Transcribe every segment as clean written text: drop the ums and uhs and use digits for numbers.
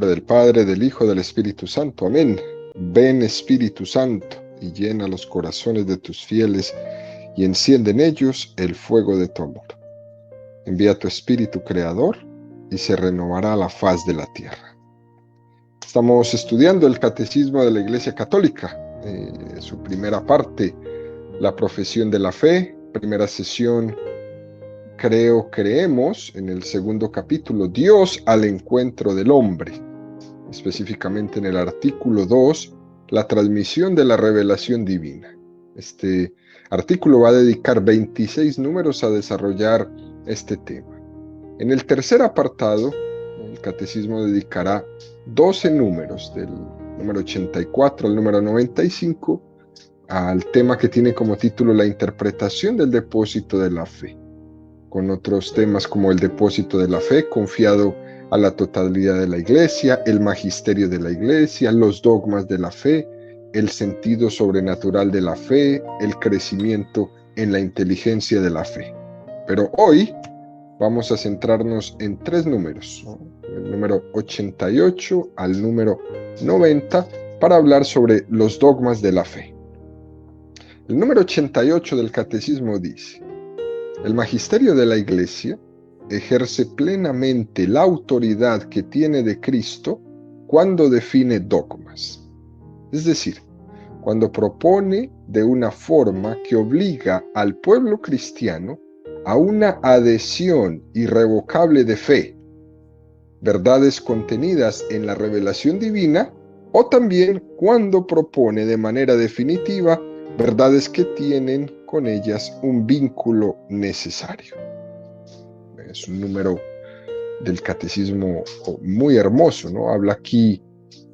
nombre del Padre, del Hijo, del Espíritu Santo. Amén. Ven, Espíritu Santo, y llena los corazones de tus fieles, y enciende en ellos el fuego de tu amor. Envía tu Espíritu Creador, y se renovará la faz de la tierra. Estamos estudiando el Catecismo de la Iglesia Católica, su primera parte, la profesión de la fe, primera sesión, creemos, en el segundo capítulo, Dios al encuentro del hombre, específicamente en el artículo 2, la transmisión de la revelación divina. Este artículo va a dedicar 26 números a desarrollar este tema. En el tercer apartado, el catecismo dedicará 12 números, del número 84 al número 95, al tema que tiene como título la interpretación del depósito de la fe, con otros temas como el depósito de la fe confiado a la totalidad de la Iglesia, el magisterio de la Iglesia, los dogmas de la fe, el sentido sobrenatural de la fe, el crecimiento en la inteligencia de la fe. Pero hoy vamos a centrarnos en 3 números, ¿no? El número 88 al número 90, para hablar sobre los dogmas de la fe. El número 88 del Catecismo dice: el magisterio de la Iglesia ejerce plenamente la autoridad que tiene de Cristo cuando define dogmas. Es decir, cuando propone de una forma que obliga al pueblo cristiano a una adhesión irrevocable de fe, verdades contenidas en la revelación divina, o también cuando propone de manera definitiva verdades que tienen con ellas un vínculo necesario. Es un número del catecismo muy hermoso, ¿no? Habla aquí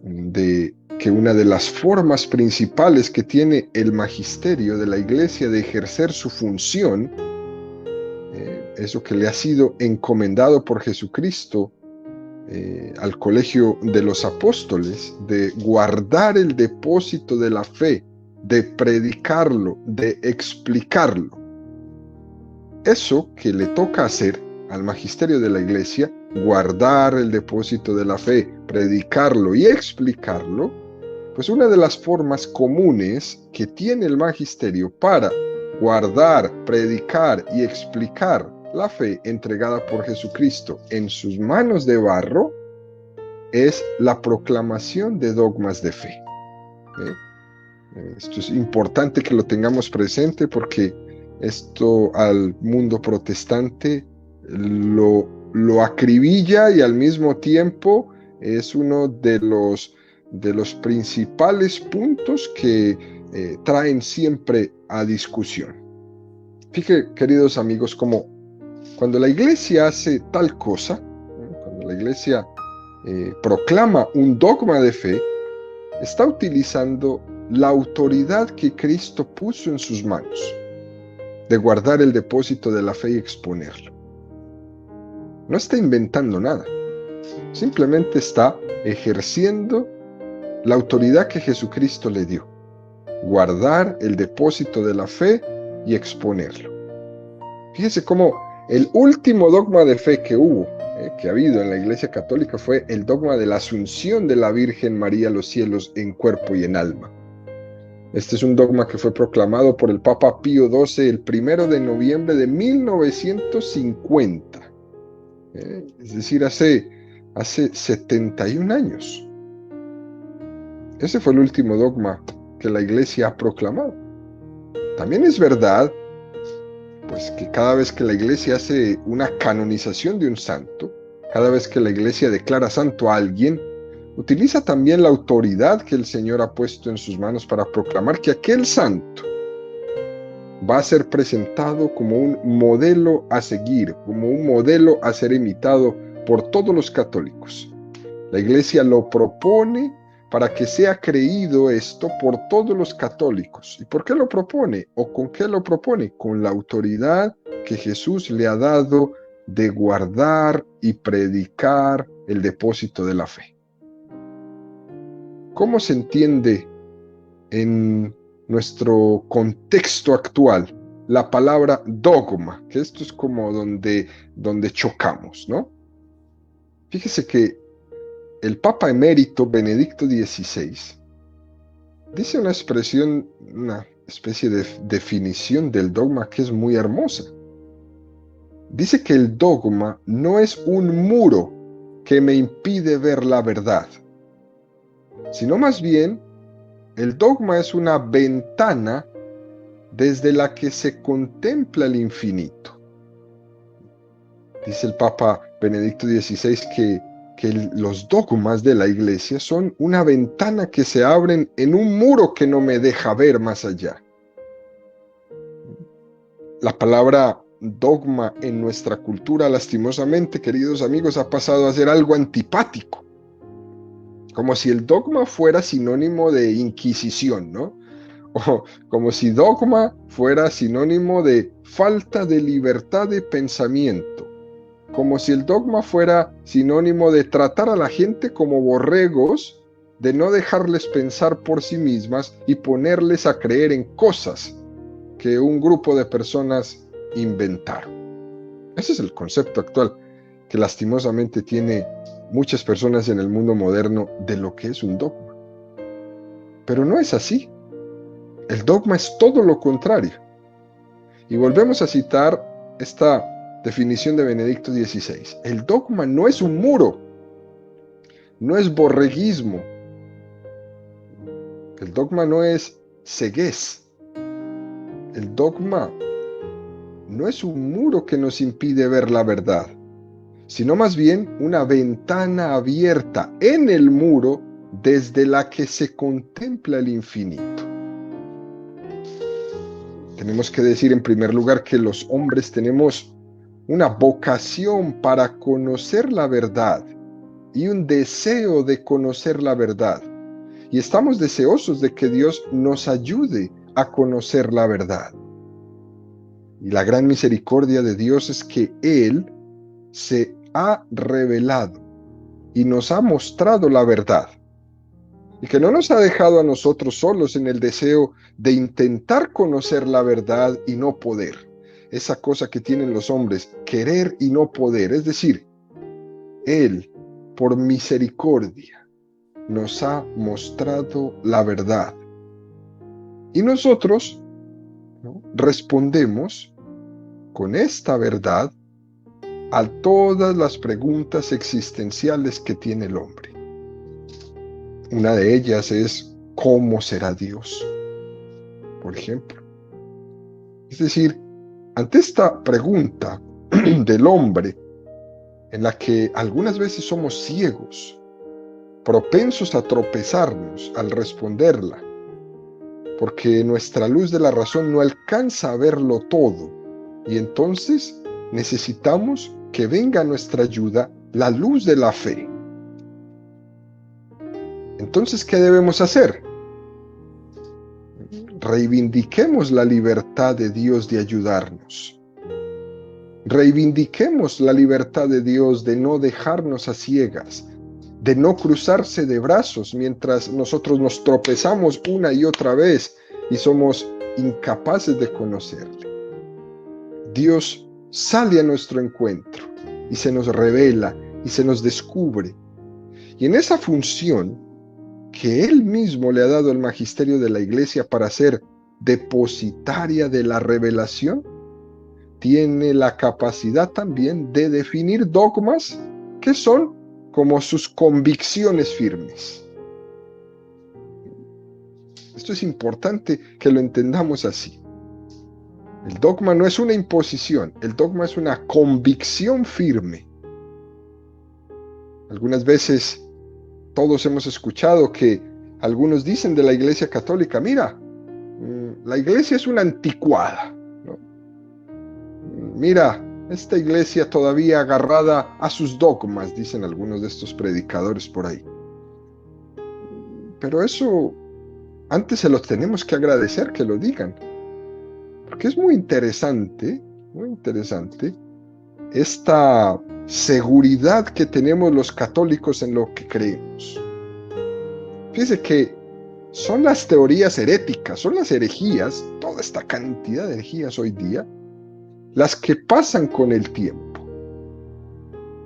de que una de las formas principales que tiene el magisterio de la Iglesia de ejercer su función, eso que le ha sido encomendado por Jesucristo al colegio de los apóstoles, de guardar el depósito de la fe, de predicarlo, de explicarlo. Eso que le toca hacer al magisterio de la Iglesia, guardar el depósito de la fe, predicarlo y explicarlo, pues una de las formas comunes que tiene el magisterio para guardar, predicar y explicar la fe entregada por Jesucristo en sus manos de barro es la proclamación de dogmas de fe. Esto es importante que lo tengamos presente, porque esto al mundo protestante lo acribilla, y al mismo tiempo es uno de los principales puntos que traen siempre a discusión. Fíjense, queridos amigos, como cuando la Iglesia hace tal cosa, cuando la Iglesia proclama un dogma de fe, está utilizando la autoridad que Cristo puso en sus manos, de guardar el depósito de la fe y exponerlo. No está inventando nada, simplemente está ejerciendo la autoridad que Jesucristo le dio: guardar el depósito de la fe y exponerlo. Fíjese cómo el último dogma de fe que ha habido en la Iglesia Católica, fue el dogma de la Asunción de la Virgen María a los cielos en cuerpo y en alma. Este es un dogma que fue proclamado por el Papa Pío XII el 1 de noviembre de 1950. Es decir, hace 71 años. Ese fue el último dogma que la Iglesia ha proclamado. También es verdad, pues, que cada vez que la Iglesia hace una canonización de un santo, cada vez que la Iglesia declara santo a alguien, utiliza también la autoridad que el Señor ha puesto en sus manos para proclamar que aquel santo va a ser presentado como un modelo a seguir, como un modelo a ser imitado por todos los católicos. La Iglesia lo propone para que sea creído esto por todos los católicos. ¿Y por qué lo propone? ¿O con qué lo propone? Con la autoridad que Jesús le ha dado de guardar y predicar el depósito de la fe. ¿Cómo se entiende en nuestro contexto actual la palabra dogma? Que esto es como donde chocamos, ¿no? Fíjese que el Papa emérito Benedicto XVI dice una expresión, una especie de definición del dogma que es muy hermosa. Dice que el dogma no es un muro que me impide ver la verdad, sino más bien el dogma es una ventana desde la que se contempla el infinito. Dice el Papa Benedicto XVI que los dogmas de la Iglesia son una ventana que se abren en un muro que no me deja ver más allá. La palabra dogma en nuestra cultura, lastimosamente, queridos amigos, ha pasado a ser algo antipático. Como si el dogma fuera sinónimo de inquisición, ¿no? O como si dogma fuera sinónimo de falta de libertad de pensamiento. Como si el dogma fuera sinónimo de tratar a la gente como borregos, de no dejarles pensar por sí mismas y ponerles a creer en cosas que un grupo de personas inventaron. Ese es el concepto actual que lastimosamente tiene muchas personas en el mundo moderno de lo que es un dogma. Pero no es así. El dogma es todo lo contrario. Y volvemos a citar esta definición de Benedicto XVI. El dogma no es un muro, no es borreguismo. El dogma no es ceguez. El dogma no es un muro que nos impide ver la verdad, sino más bien una ventana abierta en el muro desde la que se contempla el infinito. Tenemos que decir en primer lugar que los hombres tenemos una vocación para conocer la verdad y un deseo de conocer la verdad. Y estamos deseosos de que Dios nos ayude a conocer la verdad. Y la gran misericordia de Dios es que Él se ha revelado y nos ha mostrado la verdad. Y que no nos ha dejado a nosotros solos en el deseo de intentar conocer la verdad y no poder. Esa cosa que tienen los hombres, querer y no poder. Es decir, Él, por misericordia, nos ha mostrado la verdad. Y nosotros, ¿no?, respondemos con esta verdad a todas las preguntas existenciales que tiene el hombre. Una de ellas es, ¿cómo será Dios? Por ejemplo. Es decir, ante esta pregunta del hombre, en la que algunas veces somos ciegos, propensos a tropezarnos al responderla, porque nuestra luz de la razón no alcanza a verlo todo, y entonces necesitamos que venga a nuestra ayuda la luz de la fe. Entonces, ¿qué debemos hacer? Reivindiquemos la libertad de Dios de ayudarnos. Reivindiquemos la libertad de Dios de no dejarnos a ciegas, de no cruzarse de brazos mientras nosotros nos tropezamos una y otra vez y somos incapaces de conocerle. Dios sale a nuestro encuentro y se nos revela y se nos descubre. Y en esa función que Él mismo le ha dado al magisterio de la Iglesia para ser depositaria de la revelación, tiene la capacidad también de definir dogmas que son como sus convicciones firmes. Esto es importante que lo entendamos así. El dogma no es una imposición, el dogma es una convicción firme. Algunas veces todos hemos escuchado que algunos dicen de la Iglesia Católica, mira, la Iglesia es una anticuada, ¿no? Mira, esta Iglesia todavía agarrada a sus dogmas, dicen algunos de estos predicadores por ahí. Pero eso antes se los tenemos que agradecer que lo digan, porque es muy interesante esta seguridad que tenemos los católicos en lo que creemos. Fíjese que son las teorías heréticas, son las herejías, toda esta cantidad de herejías hoy día, las que pasan con el tiempo.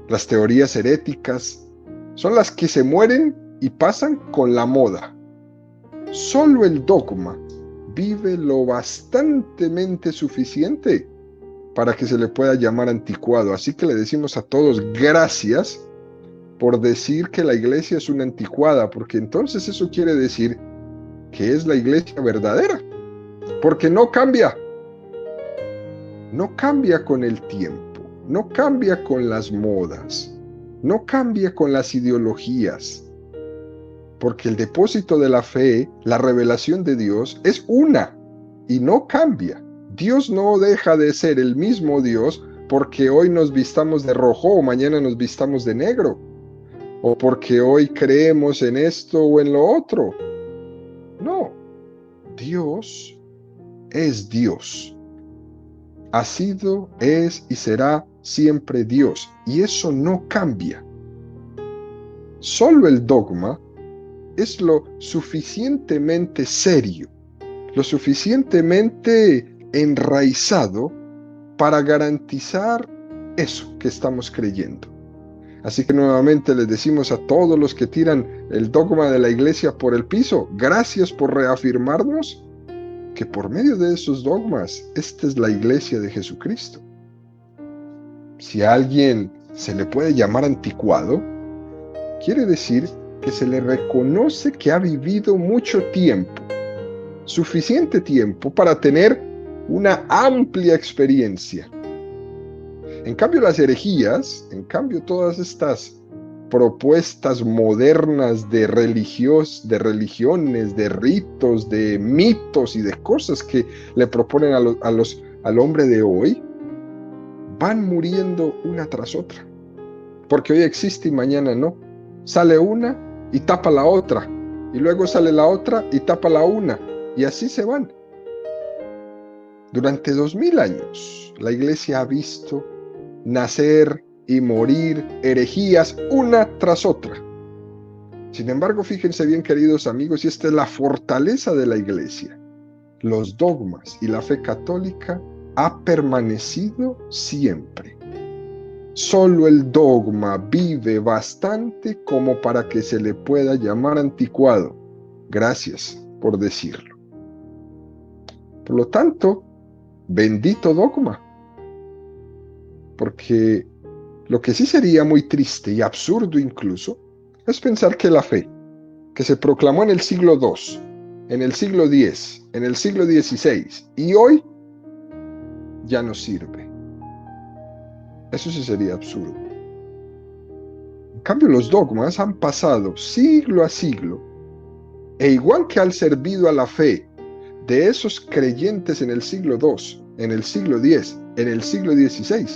Las teorías heréticas son las que se mueren y pasan con la moda. Solo el dogma vive lo bastantemente suficiente para que se le pueda llamar anticuado. Así que le decimos a todos gracias por decir que la iglesia es una anticuada, porque entonces eso quiere decir que es la iglesia verdadera, porque no cambia con el tiempo, no cambia con las modas, no cambia con las ideologías, porque el depósito de la fe, la revelación de Dios, es una y no cambia. Dios no deja de ser el mismo Dios porque hoy nos vistamos de rojo o mañana nos vistamos de negro, o porque hoy creemos en esto o en lo otro. No, Dios es Dios. Ha sido, es y será siempre Dios, y eso no cambia. Solo el dogma es lo suficientemente serio, lo suficientemente enraizado para garantizar eso que estamos creyendo. Así que nuevamente les decimos a todos los que tiran el dogma de la iglesia por el piso, gracias por reafirmarnos que por medio de esos dogmas, esta es la iglesia de Jesucristo. Si a alguien se le puede llamar anticuado, quiere decir que se le reconoce que ha vivido mucho tiempo, suficiente tiempo para tener una amplia experiencia. En cambio, las herejías, en cambio, todas estas propuestas modernas de religiones, de ritos, de mitos y de cosas que le proponen al hombre de hoy, van muriendo una tras otra. Porque hoy existe y mañana no. Sale una y tapa la otra, y luego sale la otra y tapa la una, y así se van. Durante 2000 años, la iglesia ha visto nacer y morir herejías una tras otra. Sin embargo, fíjense bien, queridos amigos, y esta es la fortaleza de la iglesia. Los dogmas y la fe católica ha permanecido siempre. Solo el dogma vive bastante como para que se le pueda llamar anticuado. Gracias por decirlo. Por lo tanto, bendito dogma. Porque lo que sí sería muy triste y absurdo incluso es pensar que la fe, que se proclamó en el siglo II, en el siglo X, en el siglo XVI y hoy ya no sirve. Eso sí sería absurdo. En cambio, los dogmas han pasado siglo a siglo e igual que han servido a la fe de esos creyentes en el siglo II, en el siglo X, en el siglo XVI,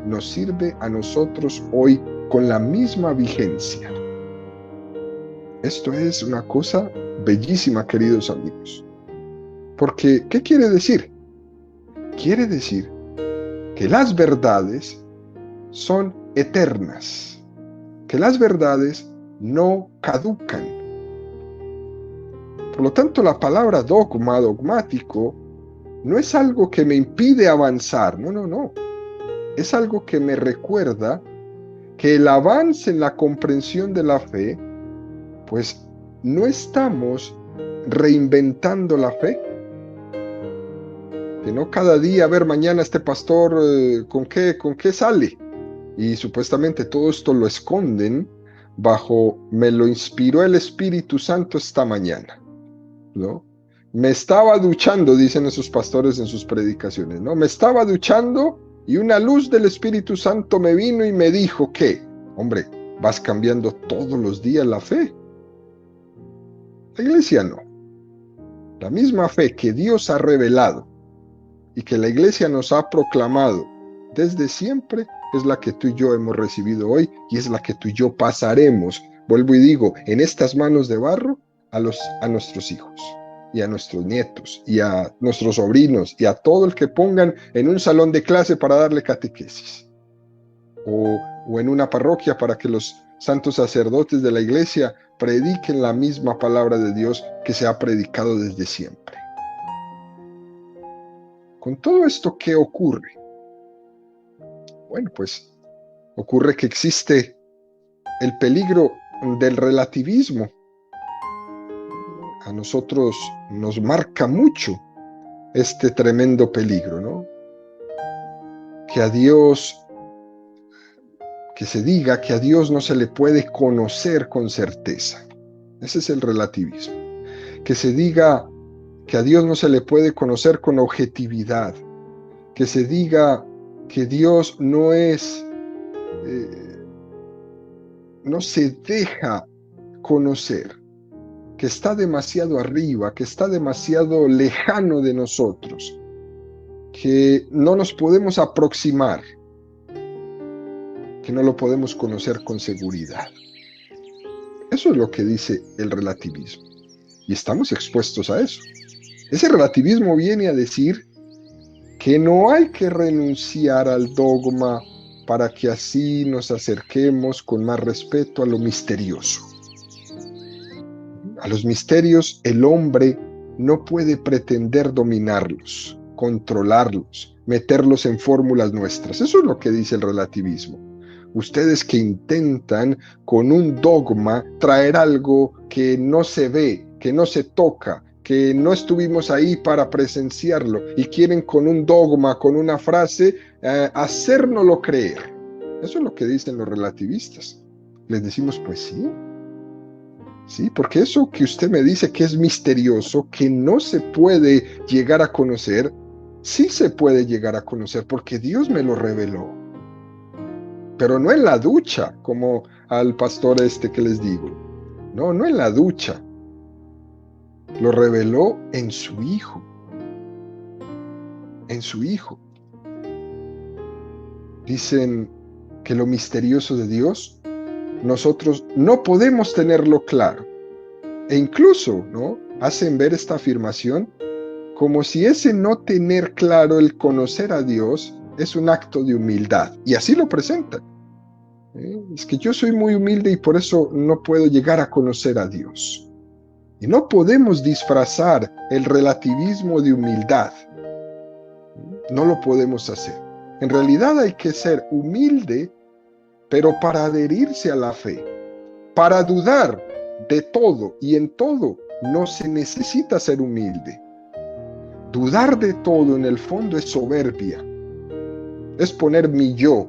nos sirve a nosotros hoy con la misma vigencia. Esto es una cosa bellísima, queridos amigos. Porque, ¿qué quiere decir? Quiere decir que las verdades son eternas, que las verdades no caducan. Por lo tanto, la palabra dogma, dogmático, no es algo que me impide avanzar, no. Es algo que me recuerda que el avance en la comprensión de la fe, pues no estamos reinventando la fe. Que no cada día, a ver, mañana este pastor, ¿con qué sale? Y supuestamente todo esto lo esconden bajo, me lo inspiró el Espíritu Santo esta mañana, ¿no? Me estaba duchando, dicen esos pastores en sus predicaciones, ¿no? Me estaba duchando y una luz del Espíritu Santo me vino y me dijo que, hombre, vas cambiando todos los días la fe. La iglesia no. La misma fe que Dios ha revelado y que la iglesia nos ha proclamado desde siempre es la que tú y yo hemos recibido hoy y es la que tú y yo pasaremos, vuelvo y digo, en estas manos de barro a nuestros hijos y a nuestros nietos y a nuestros sobrinos y a todo el que pongan en un salón de clase para darle catequesis o en una parroquia para que los santos sacerdotes de la iglesia prediquen la misma palabra de Dios que se ha predicado desde siempre. Con todo esto, ¿qué ocurre? Bueno, pues ocurre que existe el peligro del relativismo a nosotros nos marca mucho este tremendo peligro, ¿no? Que se diga que a Dios no se le puede conocer con certeza. Ese es el relativismo. Que se diga que a Dios no se le puede conocer con objetividad. Que se diga que Dios no se deja conocer, que está demasiado arriba, que está demasiado lejano de nosotros, que no nos podemos aproximar, que no lo podemos conocer con seguridad. Eso es lo que dice el relativismo. Y estamos expuestos a eso. Ese relativismo viene a decir que no hay que renunciar al dogma para que así nos acerquemos con más respeto a lo misterioso. A los misterios el hombre no puede pretender dominarlos, controlarlos, meterlos en fórmulas nuestras. Eso es lo que dice el relativismo. Ustedes que intentan con un dogma traer algo que no se ve, que no se toca, que no estuvimos ahí para presenciarlo y quieren con un dogma, con una frase, hacérnoslo creer. Eso es lo que dicen los relativistas. Les decimos, pues sí. Sí, porque eso que usted me dice que es misterioso, que no se puede llegar a conocer, sí se puede llegar a conocer porque Dios me lo reveló. Pero no en la ducha, como al pastor que les digo. No, no en la ducha. Lo reveló en su Hijo. En su Hijo. Dicen que lo misterioso de Dios, nosotros no podemos tenerlo claro. E incluso, ¿no?, hacen ver esta afirmación como si ese no tener claro el conocer a Dios es un acto de humildad. Y así lo presentan. Es que yo soy muy humilde y por eso no puedo llegar a conocer a Dios. Y no podemos disfrazar el relativismo de humildad. No lo podemos hacer. En realidad hay que ser humilde, pero para adherirse a la fe. Para dudar de todo y en todo no se necesita ser humilde. Dudar de todo en el fondo es soberbia. Es poner mi yo,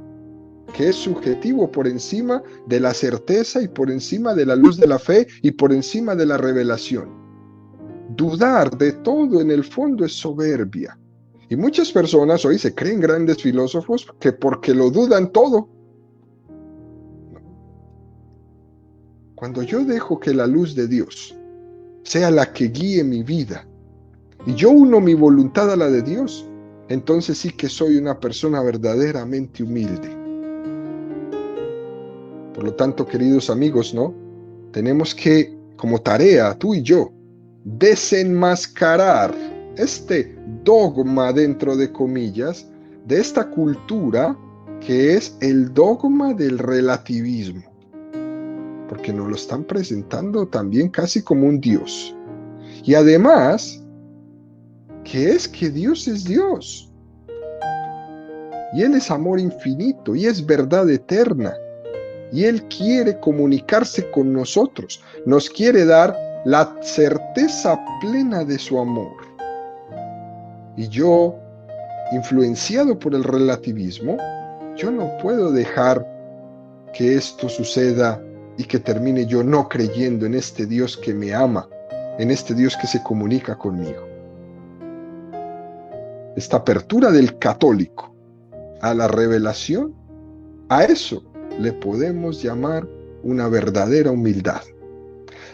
que es subjetivo, por encima de la certeza y por encima de la luz de la fe y por encima de la revelación. Dudar de todo en el fondo es soberbia. Y muchas personas hoy se creen grandes filósofos que porque lo dudan todo. Cuando yo dejo que la luz de Dios sea la que guíe mi vida y yo uno mi voluntad a la de Dios, entonces sí que soy una persona verdaderamente humilde. Por lo tanto, queridos amigos, ¿no?, tenemos que, como tarea, tú y yo, desenmascarar este dogma, dentro de comillas, de esta cultura que es el dogma del relativismo. Porque nos lo están presentando también casi como un Dios. Y además, que es que Dios es Dios. Y Él es amor infinito y es verdad eterna. Y Él quiere comunicarse con nosotros. Nos quiere dar la certeza plena de su amor. Y yo, influenciado por el relativismo, yo no puedo dejar que esto suceda y que termine yo no creyendo en este Dios que me ama, en este Dios que se comunica conmigo. Esta apertura del católico a la revelación, a eso le podemos llamar una verdadera humildad.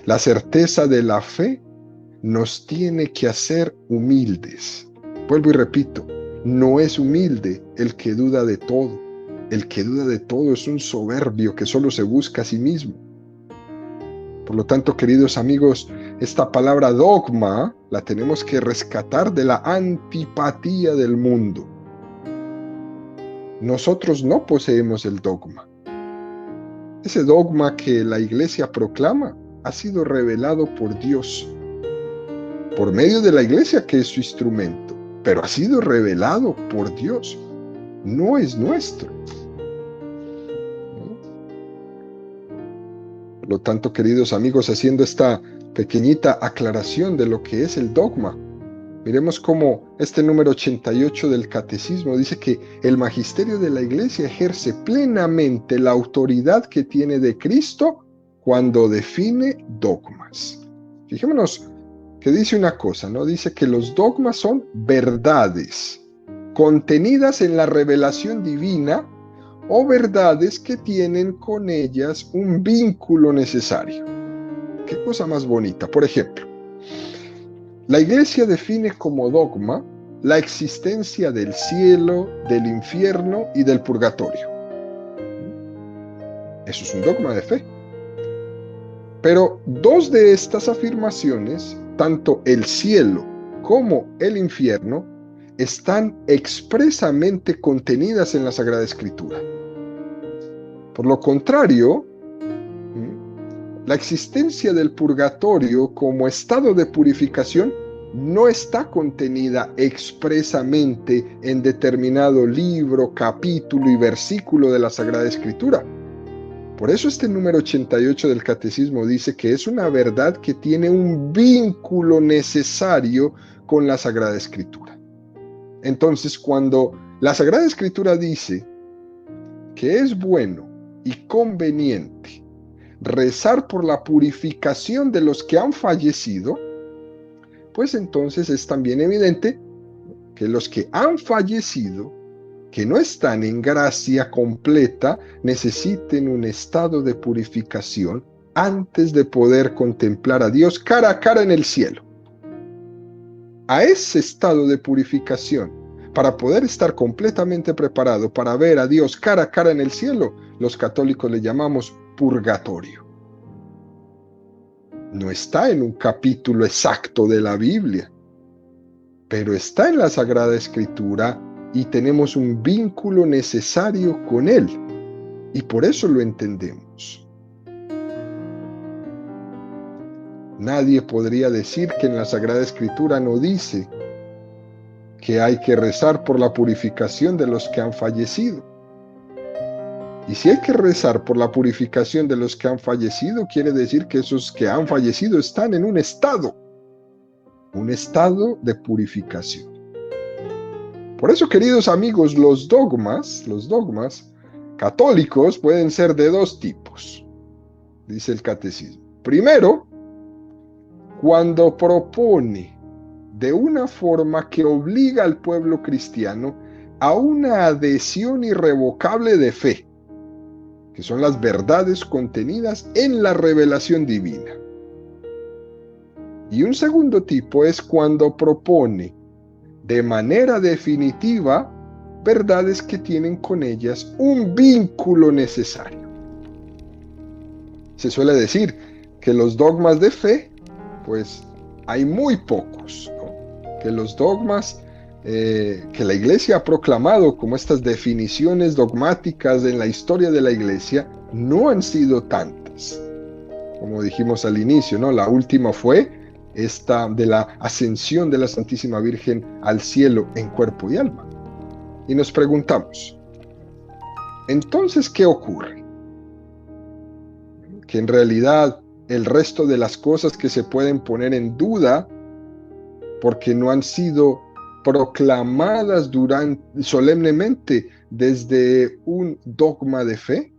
La certeza de la fe nos tiene que hacer humildes. Vuelvo y repito, no es humilde el que duda de todo. El que duda de todo es un soberbio que solo se busca a sí mismo. Por lo tanto, queridos amigos, esta palabra dogma la tenemos que rescatar de la antipatía del mundo. Nosotros no poseemos el dogma. Ese dogma que la Iglesia proclama ha sido revelado por Dios, por medio de la Iglesia, que es su instrumento, pero ha sido revelado por Dios, no es nuestro. Por lo tanto, queridos amigos, haciendo esta pequeñita aclaración de lo que es el dogma, miremos cómo este número 88 del Catecismo dice que el magisterio de la Iglesia ejerce plenamente la autoridad que tiene de Cristo cuando define dogmas. Fijémonos que dice una cosa, ¿no? Dice que los dogmas son verdades contenidas en la revelación divina o verdades que tienen con ellas un vínculo necesario. Qué cosa más bonita. Por ejemplo, la Iglesia define como dogma la existencia del cielo, del infierno y del purgatorio. Eso es un dogma de fe. Pero dos de estas afirmaciones, tanto el cielo como el infierno, están expresamente contenidas en la Sagrada Escritura. Por lo contrario, la existencia del purgatorio como estado de purificación no está contenida expresamente en determinado libro, capítulo y versículo de la Sagrada Escritura. Por eso este número 88 del Catecismo dice que es una verdad que tiene un vínculo necesario con la Sagrada Escritura. Entonces, cuando la Sagrada Escritura dice que es bueno y conveniente rezar por la purificación de los que han fallecido, pues entonces es también evidente que los que han fallecido, que no están en gracia completa, necesiten un estado de purificación antes de poder contemplar a Dios cara a cara en el cielo. A ese estado de purificación, para poder estar completamente preparado para ver a Dios cara a cara en el cielo, los católicos le llamamos purgatorio. No está en un capítulo exacto de la Biblia, pero está en la Sagrada Escritura y tenemos un vínculo necesario con Él, y por eso lo entendemos. Nadie podría decir que en la Sagrada Escritura no dice que hay que rezar por la purificación de los que han fallecido. Y si hay que rezar por la purificación de los que han fallecido, quiere decir que esos que han fallecido están en un estado de purificación. Por eso, queridos amigos, los dogmas católicos pueden ser de dos tipos, dice el Catecismo. Primero, cuando propone de una forma que obliga al pueblo cristiano a una adhesión irrevocable de fe, que son las verdades contenidas en la revelación divina. Y un segundo tipo es cuando propone de manera definitiva verdades que tienen con ellas un vínculo necesario. Se suele decir que los dogmas de fe, pues hay muy pocos, ¿no? Que los dogmas que la Iglesia ha proclamado como estas definiciones dogmáticas en la historia de la Iglesia no han sido tantas. Como dijimos al inicio, ¿no? La última fue esta de la ascensión de la Santísima Virgen al cielo en cuerpo y alma. Y nos preguntamos, entonces, ¿qué ocurre? Que en realidad el resto de las cosas que se pueden poner en duda porque no han sido proclamadas solemnemente desde un dogma de fe.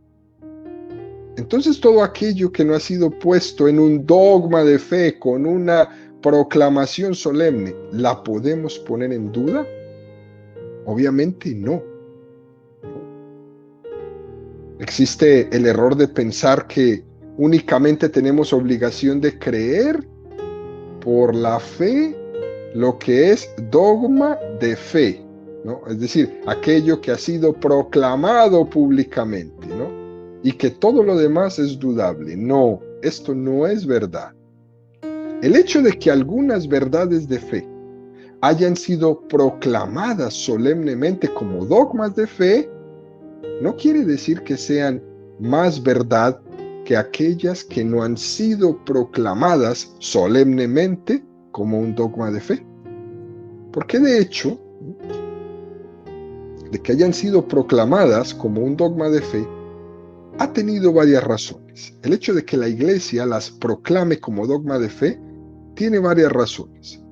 Entonces todo aquello que no ha sido puesto en un dogma de fe con una proclamación solemne, ¿la podemos poner en duda? Obviamente no. Existe el error de pensar que únicamente tenemos obligación de creer por la fe lo que es dogma de fe, ¿no? Es decir, aquello que ha sido proclamado públicamente, ¿no? Y que todo lo demás es dudable. No, esto no es verdad. El hecho de que algunas verdades de fe hayan sido proclamadas solemnemente como dogmas de fe, no quiere decir que sean más verdad que aquellas que no han sido proclamadas solemnemente como un dogma de fe. Porque de hecho, de que hayan sido proclamadas como un dogma de fe, ha tenido varias razones. razones. El hecho de que la Iglesia las proclame como dogma de fe tiene varias razones.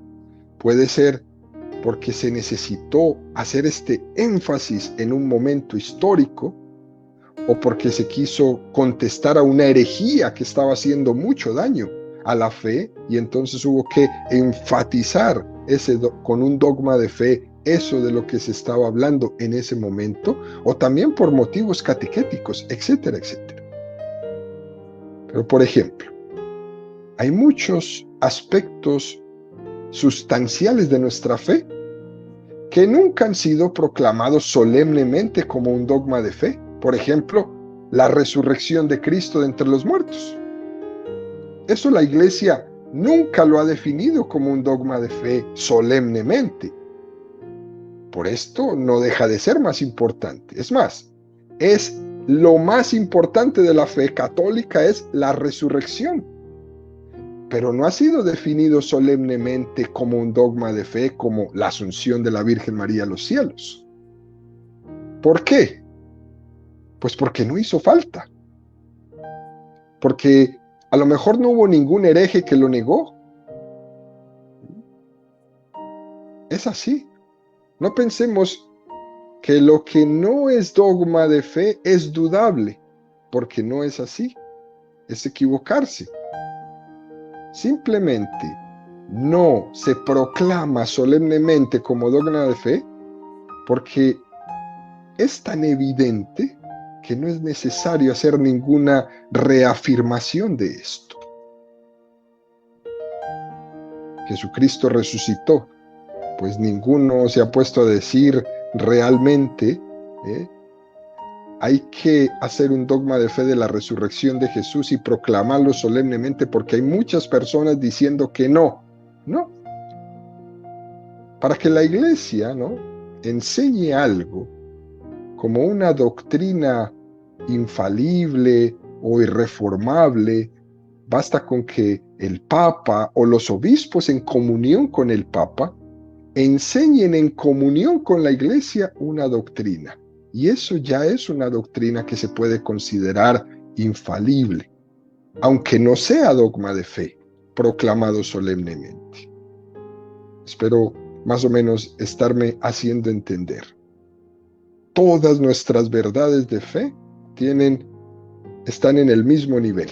Puede ser porque se necesitó hacer este énfasis en un momento histórico, o porque se quiso contestar a una herejía que estaba haciendo mucho daño a la fe, y entonces hubo que enfatizar con un dogma de fe eso de lo que se estaba hablando en ese momento, o también por motivos catequéticos, etcétera, etcétera. Pero, por ejemplo, hay muchos aspectos sustanciales de nuestra fe que nunca han sido proclamados solemnemente como un dogma de fe. Por ejemplo, la resurrección de Cristo de entre los muertos. Eso la Iglesia nunca lo ha definido como un dogma de fe solemnemente. Por esto no deja de ser más importante. Es más, es lo más importante de la fe católica, es la resurrección. Pero no ha sido definido solemnemente como un dogma de fe, como la asunción de la Virgen María a los cielos. ¿Por qué? Pues porque no hizo falta. Porque a lo mejor no hubo ningún hereje que lo negó. Es así. No pensemos que lo que no es dogma de fe es dudable, porque no es así. Es equivocarse. Simplemente no se proclama solemnemente como dogma de fe porque es tan evidente que no es necesario hacer ninguna reafirmación de esto. Jesucristo resucitó, pues ninguno se ha puesto a decir realmente, hay que hacer un dogma de fe de la resurrección de Jesús y proclamarlo solemnemente, porque hay muchas personas diciendo que no. No. Para que la Iglesia, ¿no?, enseñe algo como una doctrina infalible o irreformable, basta con que el Papa o los obispos en comunión con el Papa enseñen en comunión con la Iglesia una doctrina. Y eso ya es una doctrina que se puede considerar infalible, aunque no sea dogma de fe, proclamado solemnemente. Espero más o menos estarme haciendo entender. Todas nuestras verdades de fe están en el mismo nivel.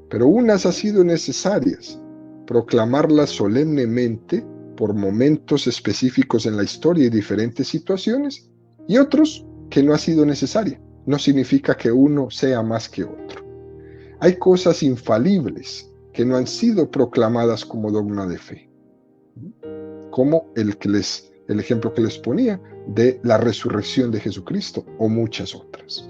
Pero unas han sido necesarias proclamarlas solemnemente por momentos específicos en la historia y diferentes situaciones, y otros que no ha sido necesaria. No significa que uno sea más que otro. Hay cosas infalibles que no han sido proclamadas como dogma de fe, como el ejemplo que les ponía de la resurrección de Jesucristo, o muchas otras.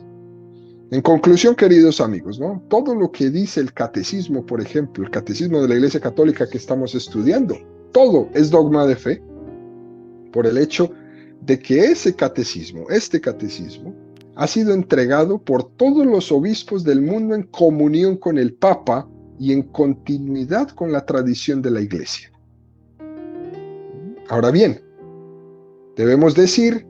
En conclusión, queridos amigos, ¿no?, todo lo que dice el catecismo, por ejemplo, el catecismo de la Iglesia Católica que estamos estudiando, todo es dogma de fe, por el hecho de que este catecismo, ha sido entregado por todos los obispos del mundo en comunión con el Papa y en continuidad con la tradición de la Iglesia. Ahora bien, debemos decir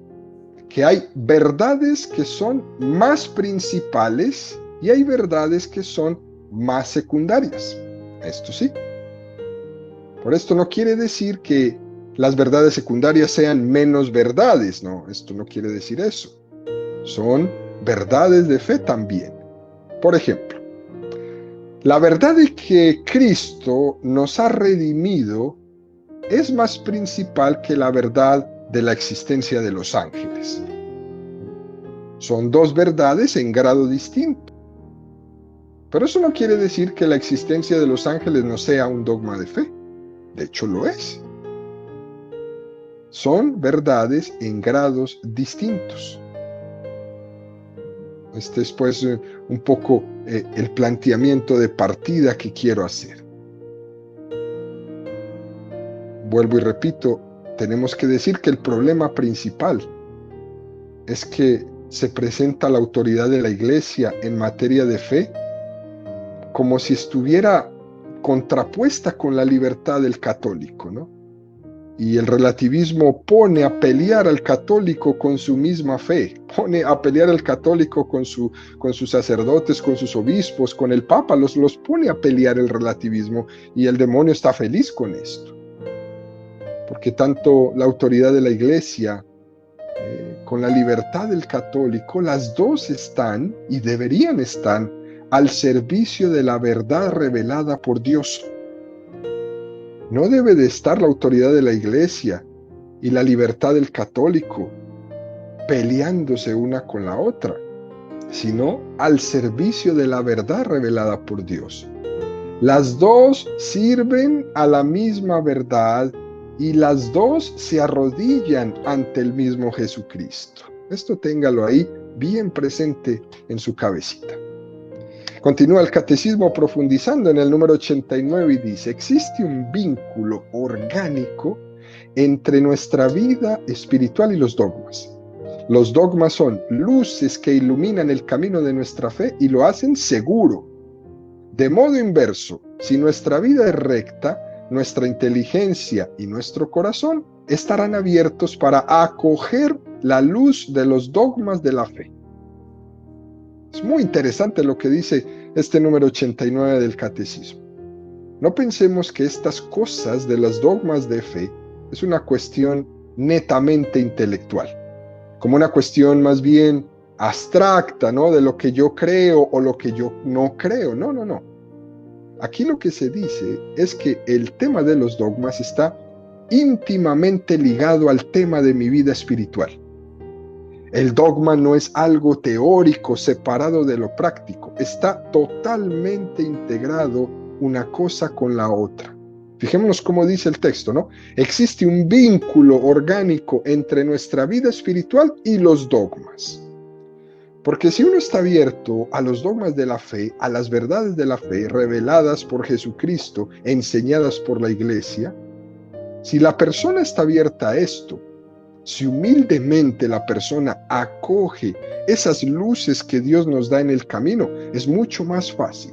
que hay verdades que son más principales y hay verdades que son más secundarias. Esto sí. Por esto no quiere decir que las verdades secundarias sean menos verdades, no, esto no quiere decir eso. Son verdades de fe también. Por ejemplo, la verdad de que Cristo nos ha redimido es más principal que la verdad de la existencia de los ángeles. Son dos verdades en grado distinto. Pero eso no quiere decir que la existencia de los ángeles no sea un dogma de fe. De hecho, lo es. Son verdades en grados distintos. Este es, pues, un poco el planteamiento de partida que quiero hacer. Vuelvo y repito, tenemos que decir que el problema principal es que se presenta la autoridad de la Iglesia en materia de fe como si estuviera contrapuesta con la libertad del católico, ¿no? Y el relativismo pone a pelear al católico con su misma fe, pone a pelear al católico con sus sacerdotes, con sus obispos, con el Papa, los pone a pelear el relativismo, y el demonio está feliz con esto. Porque tanto la autoridad de la Iglesia con la libertad del católico, las dos están y deberían estar al servicio de la verdad revelada por Dios. No debe de estar la autoridad de la Iglesia y la libertad del católico peleándose una con la otra, sino al servicio de la verdad revelada por Dios. Las dos sirven a la misma verdad y las dos se arrodillan ante el mismo Jesucristo. Esto téngalo ahí bien presente en su cabecita. Continúa el catecismo profundizando en el número 89 y dice: existe un vínculo orgánico entre nuestra vida espiritual y los dogmas. Los dogmas son luces que iluminan el camino de nuestra fe y lo hacen seguro. De modo inverso, si nuestra vida es recta, nuestra inteligencia y nuestro corazón estarán abiertos para acoger la luz de los dogmas de la fe. Es muy interesante lo que dice este número 89 del Catecismo. No pensemos que estas cosas de los dogmas de fe es una cuestión netamente intelectual, como una cuestión más bien abstracta, ¿no? De lo que yo creo o lo que yo no creo. No, no, no. Aquí lo que se dice es que el tema de los dogmas está íntimamente ligado al tema de mi vida espiritual. El dogma no es algo teórico separado de lo práctico, está totalmente integrado una cosa con la otra. Fijémonos cómo dice el texto, ¿no? Existe un vínculo orgánico entre nuestra vida espiritual y los dogmas. Porque si uno está abierto a los dogmas de la fe, a las verdades de la fe reveladas por Jesucristo, enseñadas por la Iglesia, si la persona está abierta a esto, si humildemente la persona acoge esas luces que Dios nos da en el camino, es mucho más fácil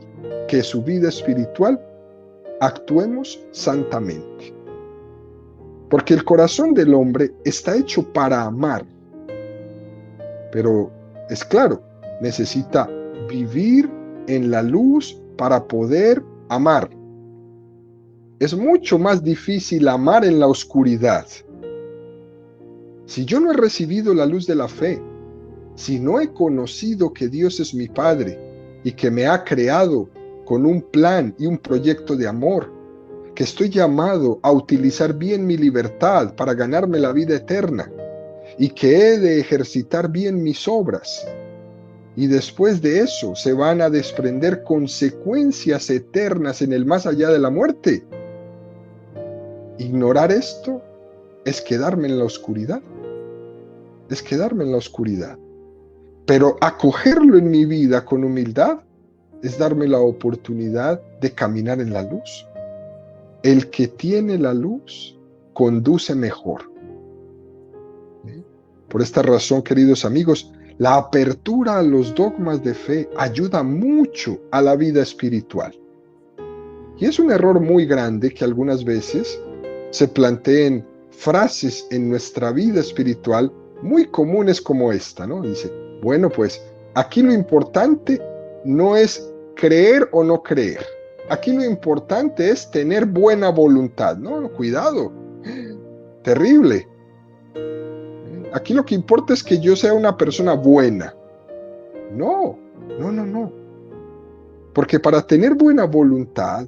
que su vida espiritual actuemos santamente. Porque el corazón del hombre está hecho para amar, pero es claro, necesita vivir en la luz para poder amar. Es mucho más difícil amar en la oscuridad. Si yo no he recibido la luz de la fe, si no he conocido que Dios es mi Padre y que me ha creado con un plan y un proyecto de amor, que estoy llamado a utilizar bien mi libertad para ganarme la vida eterna y que he de ejercitar bien mis obras, y después de eso se van a desprender consecuencias eternas en el más allá de la muerte. Ignorar esto es quedarme en la oscuridad. Es quedarme en la oscuridad. Pero acogerlo en mi vida con humildad es darme la oportunidad de caminar en la luz. El que tiene la luz conduce mejor. Por esta razón, queridos amigos, la apertura a los dogmas de fe ayuda mucho a la vida espiritual. Y es un error muy grande que algunas veces se planteen frases en nuestra vida espiritual muy comunes como esta, ¿no? Dice, bueno, pues aquí lo importante no es creer o no creer. Aquí lo importante es tener buena voluntad. No, cuidado. Terrible. Aquí lo que importa es que yo sea una persona buena. No, no, no, no. Porque para tener buena voluntad,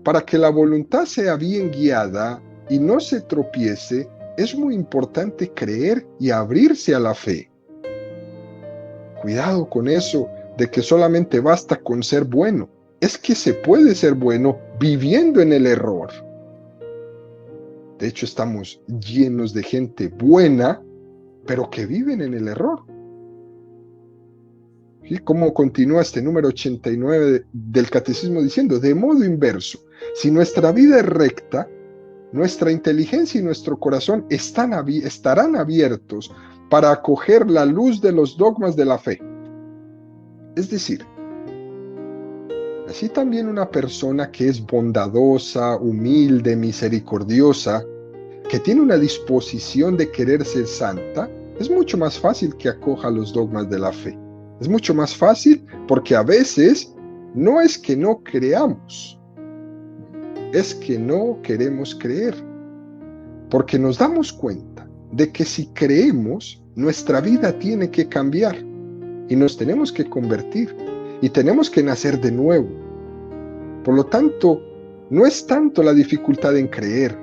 para que la voluntad sea bien guiada y no se tropiece, es muy importante creer y abrirse a la fe. Cuidado con eso de que solamente basta con ser bueno. Es que se puede ser bueno viviendo en el error. De hecho, estamos llenos de gente buena, pero que viven en el error. ¿Y cómo continúa este número 89 del Catecismo diciendo? De modo inverso, si nuestra vida es recta, nuestra inteligencia y nuestro corazón estarán abiertos para acoger la luz de los dogmas de la fe. Es decir, así también una persona que es bondadosa, humilde, misericordiosa, que tiene una disposición de querer ser santa, es mucho más fácil que acoja los dogmas de la fe. Es mucho más fácil porque a veces no es que no creamos, es que no queremos creer. Porque nos damos cuenta de que si creemos, nuestra vida tiene que cambiar y nos tenemos que convertir y tenemos que nacer de nuevo. Por lo tanto, no es tanto la dificultad en creer,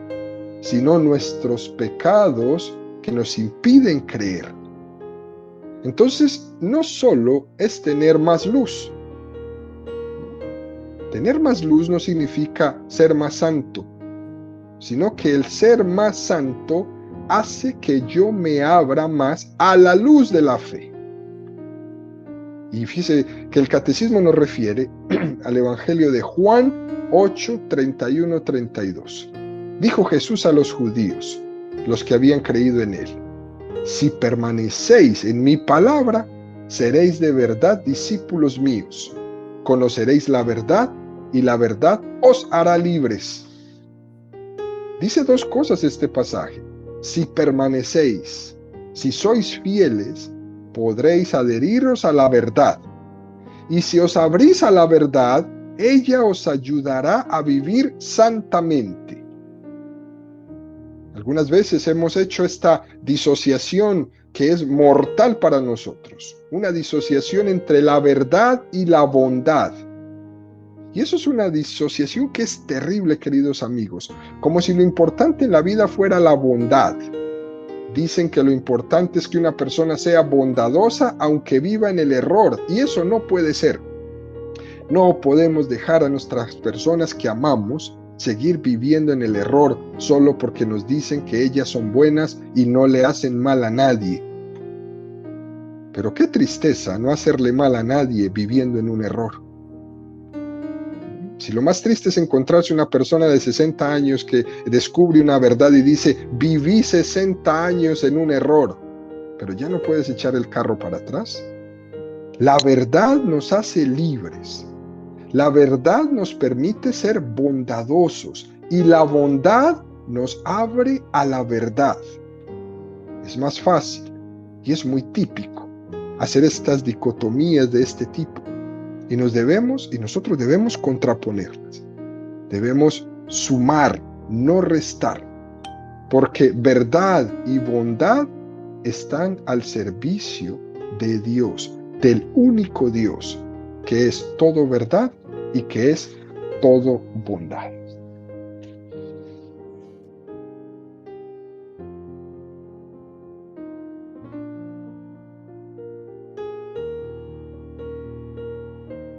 sino nuestros pecados que nos impiden creer. Entonces, no solo es tener más luz. Tener más luz no significa ser más santo, sino que el ser más santo hace que yo me abra más a la luz de la fe. Y fíjese que el catecismo nos refiere al Evangelio de Juan 8, 31, 32. Dijo Jesús a los judíos, los que habían creído en él: si permanecéis en mi palabra, seréis de verdad discípulos míos. Conoceréis la verdad y la verdad os hará libres. Dice dos cosas este pasaje. Si permanecéis, si sois fieles, podréis adheriros a la verdad. Y si os abrís a la verdad, ella os ayudará a vivir santamente. Algunas veces hemos hecho esta disociación que es mortal para nosotros. Una disociación entre la verdad y la bondad. Y eso es una disociación que es terrible, queridos amigos. Como si lo importante en la vida fuera la bondad. Dicen que lo importante es que una persona sea bondadosa aunque viva en el error. Y eso no puede ser. No podemos dejar a nuestras personas que amamos seguir viviendo en el error solo porque nos dicen que ellas son buenas y no le hacen mal a nadie. Pero qué tristeza no hacerle mal a nadie viviendo en un error. Si lo más triste es encontrarse una persona de 60 años que descubre una verdad y dice, viví 60 años en un error, pero ya no puedes echar el carro para atrás. La verdad nos hace libres. La verdad nos permite ser bondadosos y la bondad nos abre a la verdad. Es más fácil y es muy típico hacer estas dicotomías de este tipo. Y nosotros debemos contraponerlas. Debemos sumar, no restar. Porque verdad y bondad están al servicio de Dios, del único Dios, que es todo verdad y que es todo bondad.